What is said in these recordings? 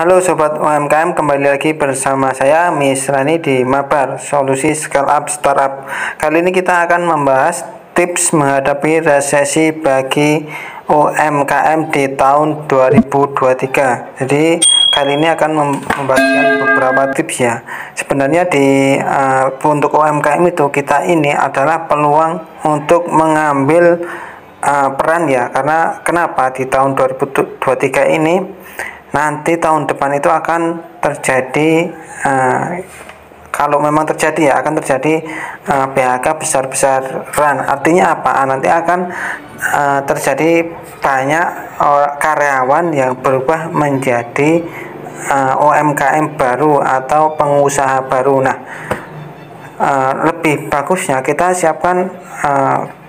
Halo Sobat UMKM, kembali lagi bersama saya Misrani di Mabar, Solusi Scale Up Startup. Kali ini kita akan membahas tips menghadapi resesi bagi UMKM di tahun 2023. Jadi kali ini akan membagikan beberapa tips ya. Sebenarnya untuk UMKM itu kita ini adalah peluang untuk mengambil peran ya. Karena kenapa di tahun 2023 ini nanti tahun depan itu akan terjadi kalau memang terjadi ya akan terjadi PHK besar-besaran. Artinya apa? Nanti akan terjadi banyak karyawan yang berubah menjadi UMKM baru atau pengusaha baru. Nah, lebih bagusnya kita siapkan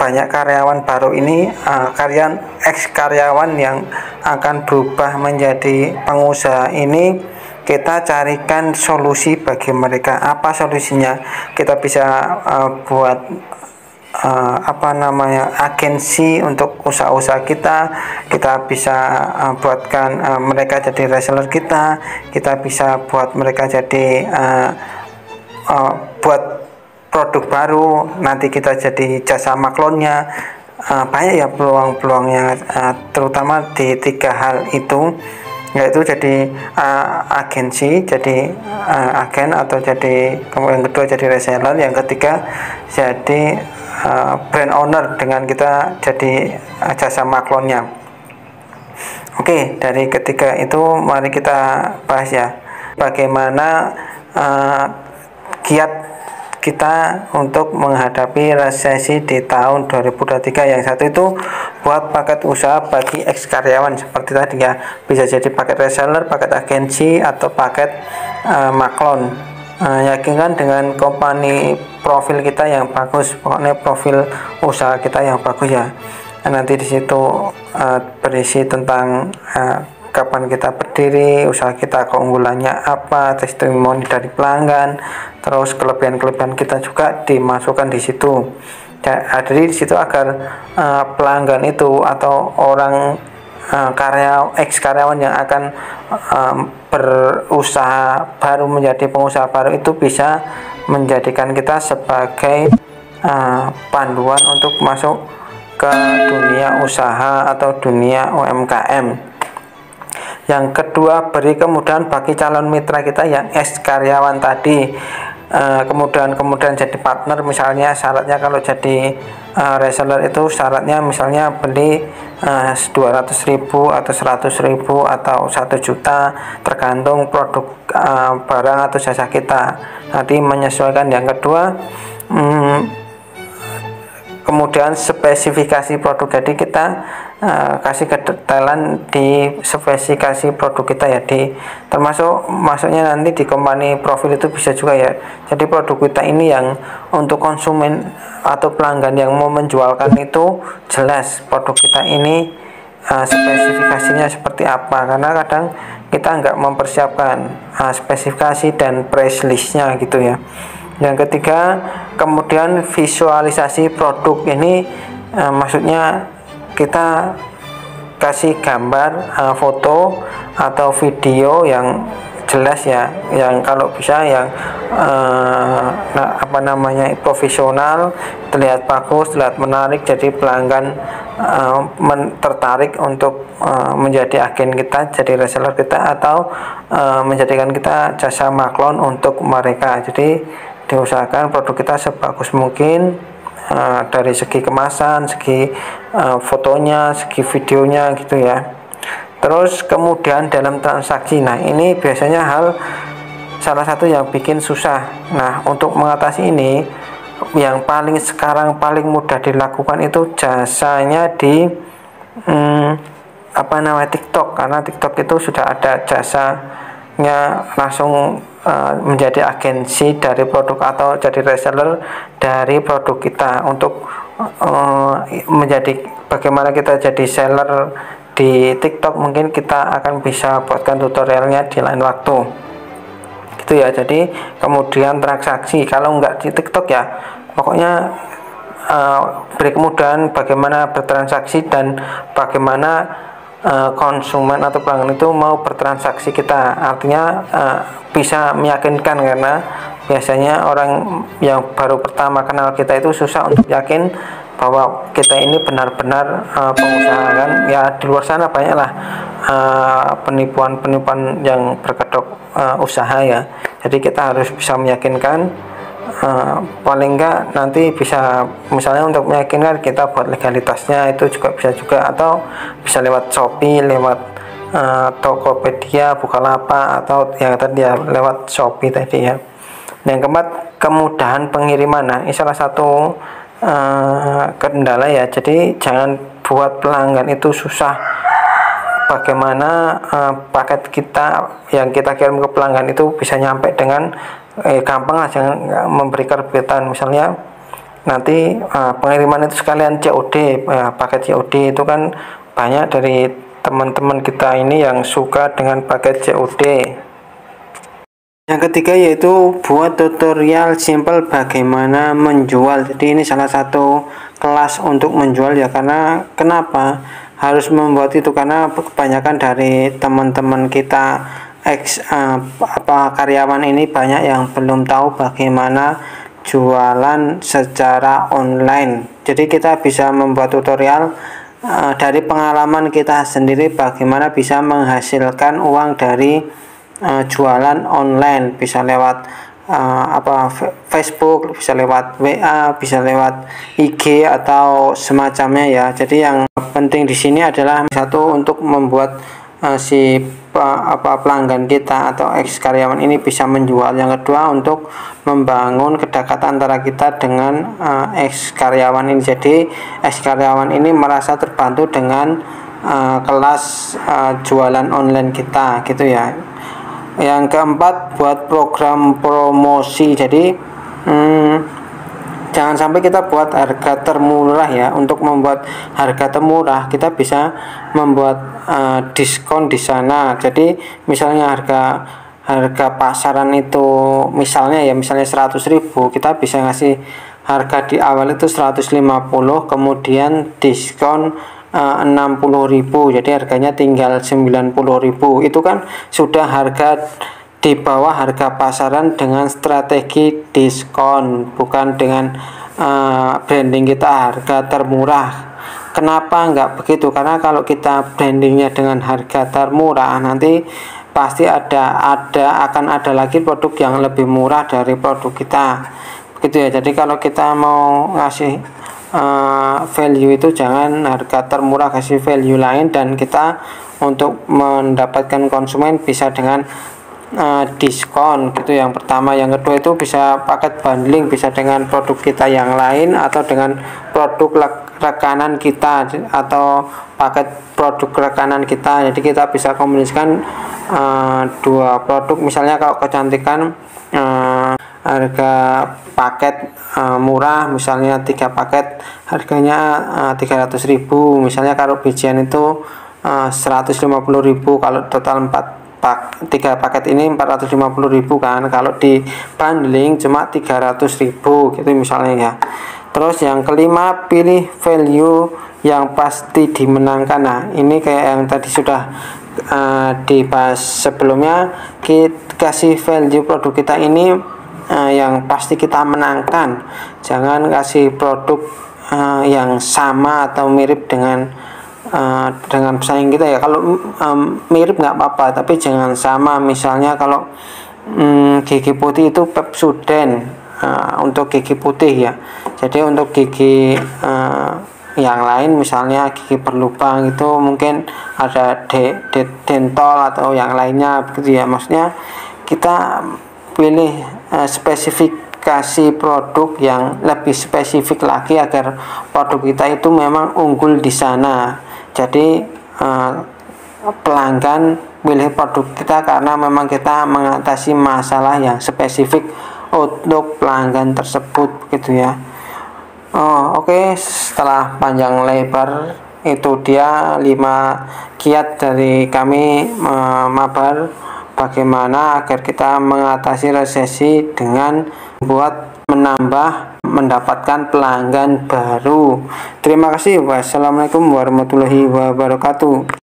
banyak karyawan baru ini, karyawan yang akan berubah menjadi pengusaha ini. Kita carikan solusi bagi mereka. Apa solusinya? Kita bisa buat agensi untuk usaha-usaha kita. Kita bisa buatkan mereka jadi reseller kita bisa buat mereka jadi buat produk baru, nanti kita jadi jasa maklonnya. Banyak ya peluang-peluangnya, terutama di 3 hal itu, yaitu jadi agensi, jadi agen, atau yang kedua jadi reseller, yang ketiga jadi brand owner dengan kita jadi jasa maklonnya. Oke, dari ketiga itu mari kita bahas ya, bagaimana kiat kita untuk menghadapi resesi di tahun 2023. Yang satu itu buat paket usaha bagi ex karyawan seperti tadi ya, bisa jadi paket reseller, paket agensi, atau paket maklon. Yakinkan dengan company profil kita yang bagus, pokoknya profil usaha kita yang bagus ya. Nanti di situ berisi tentang kapan kita berdiri, usaha kita keunggulannya apa, testimoni dari pelanggan, terus kelebihan-kelebihan kita juga dimasukkan di situ. Jadi di situ agar pelanggan itu atau orang ex karyawan yang akan berusaha baru menjadi pengusaha baru itu bisa menjadikan kita sebagai panduan untuk masuk ke dunia usaha atau dunia UMKM. Yang kedua, beri kemudahan bagi calon mitra kita yang ex karyawan tadi. Kemudahan jadi partner, misalnya syaratnya kalau jadi reseller itu syaratnya misalnya beli 200.000 atau 100.000 atau 1 juta, tergantung produk barang atau jasa kita. Nanti menyesuaikan. Yang kedua, kemudian spesifikasi produk, jadi kita kasih kedetailan di spesifikasi produk kita ya, termasuk masuknya nanti di company profil itu bisa juga ya. Jadi produk kita ini yang untuk konsumen atau pelanggan yang mau menjualkan itu jelas produk kita ini spesifikasinya seperti apa, karena kadang kita nggak mempersiapkan spesifikasi dan price listnya gitu ya. Yang ketiga, kemudian visualisasi produk ini, maksudnya kita kasih gambar, foto atau video yang jelas ya, yang kalau bisa yang profesional, terlihat bagus, terlihat menarik, jadi pelanggan tertarik untuk menjadi agen kita, jadi reseller kita, atau menjadikan kita jasa maklon untuk mereka. Jadi diusahakan produk kita sebagus mungkin, dari segi kemasan, segi fotonya, segi videonya gitu ya. Terus kemudian dalam transaksi, nah ini biasanya salah satu yang bikin susah. Nah, untuk mengatasi ini, yang sekarang paling mudah dilakukan itu jasanya di TikTok, karena TikTok itu sudah ada jasanya langsung menjadi agensi dari produk atau jadi reseller dari produk kita. Untuk menjadi bagaimana kita jadi seller di TikTok, mungkin kita akan bisa buatkan tutorialnya di lain waktu gitu ya. Jadi kemudian transaksi, kalau nggak di TikTok ya pokoknya beri kemudahan bagaimana bertransaksi dan bagaimana konsumen atau pelanggan itu mau bertransaksi kita, artinya bisa meyakinkan, karena biasanya orang yang baru pertama kenal kita itu susah untuk yakin bahwa kita ini benar-benar pengusaha kan. Ya di luar sana banyaklah penipuan-penipuan yang berkedok usaha ya, jadi kita harus bisa meyakinkan. Paling enggak nanti bisa, misalnya untuk meyakinkan kita buat legalitasnya itu juga bisa juga, atau bisa lewat Shopee, lewat Tokopedia, Bukalapak, atau yang tadi ya lewat Shopee tadi ya. Yang keempat, kemudahan pengiriman. Nah ini salah satu kendala ya, jadi jangan buat pelanggan itu susah bagaimana paket kita yang kita kirim ke pelanggan itu bisa nyampe dengan gampang lah, jangan memberi kerugitan. Misalnya nanti pengiriman itu sekalian COD, paket COD itu kan banyak dari teman-teman kita ini yang suka dengan paket COD. Yang ketiga yaitu buat tutorial simple bagaimana menjual. Jadi ini salah satu kelas untuk menjual ya, karena kenapa harus membuat itu, karena kebanyakan dari teman-teman kita karyawan ini banyak yang belum tahu bagaimana jualan secara online. Jadi kita bisa membuat tutorial dari pengalaman kita sendiri bagaimana bisa menghasilkan uang dari jualan online, bisa lewat Facebook, bisa lewat WA, bisa lewat IG atau semacamnya ya. Jadi yang penting di sini adalah satu, untuk membuat pelanggan kita atau ex karyawan ini bisa menjual. Yang kedua, untuk membangun kedekatan antara kita dengan ex karyawan ini. Jadi ex karyawan ini merasa terbantu dengan kelas jualan online kita gitu ya. Yang keempat, buat program promosi. Jadi jangan sampai kita buat harga termurah ya. Untuk membuat harga termurah kita bisa membuat diskon di sana. Jadi misalnya harga pasaran itu misalnya 100.000, kita bisa ngasih harga di awal itu 150, kemudian diskon 60.000, jadi harganya tinggal 90.000. Itu kan sudah harga di bawah harga pasaran dengan strategi diskon, bukan dengan branding kita harga termurah. Kenapa enggak begitu? Karena kalau kita brandingnya dengan harga termurah, nanti pasti akan ada lagi produk yang lebih murah dari produk kita, begitu ya. Jadi kalau kita mau ngasih value itu jangan harga termurah, kasih value lain, dan kita untuk mendapatkan konsumen bisa dengan diskon gitu. Yang pertama. Yang kedua itu bisa paket bundling, bisa dengan produk kita yang lain atau dengan produk rekanan kita atau paket produk rekanan kita. Jadi kita bisa kombinasikan dua produk. Misalnya kalau kecantikan harga paket murah, misalnya 3 paket harganya 300.000, misalnya kalau bijian itu 150.000, kalau total 3 paket ini 450.000 kan, kalau di bundling cuma 300.000 gitu misalnya ya. Terus yang kelima, pilih value yang pasti dimenangkan. Nah ini kayak yang tadi sudah dibahas sebelumnya, kita kasih value produk kita ini yang pasti kita menangkan. Jangan kasih produk yang sama atau mirip dengan pesaing kita ya. Kalau mirip nggak apa-apa, tapi jangan sama. Misalnya kalau gigi putih itu Pepsodent untuk gigi putih ya. Jadi untuk gigi yang lain, misalnya gigi berlubang, itu mungkin ada Dental atau yang lainnya begitu ya. Maksudnya kita pilih spesifikasi produk yang lebih spesifik lagi agar produk kita itu memang unggul di sana. Jadi pelanggan pilih produk kita karena memang kita mengatasi masalah yang spesifik untuk pelanggan tersebut begitu ya. Oke. Setelah panjang lebar itu dia 5 kiat dari kami mabar bagaimana agar kita mengatasi resesi dengan mendapatkan pelanggan baru. Terima kasih. Wassalamualaikum warahmatullahi wabarakatuh.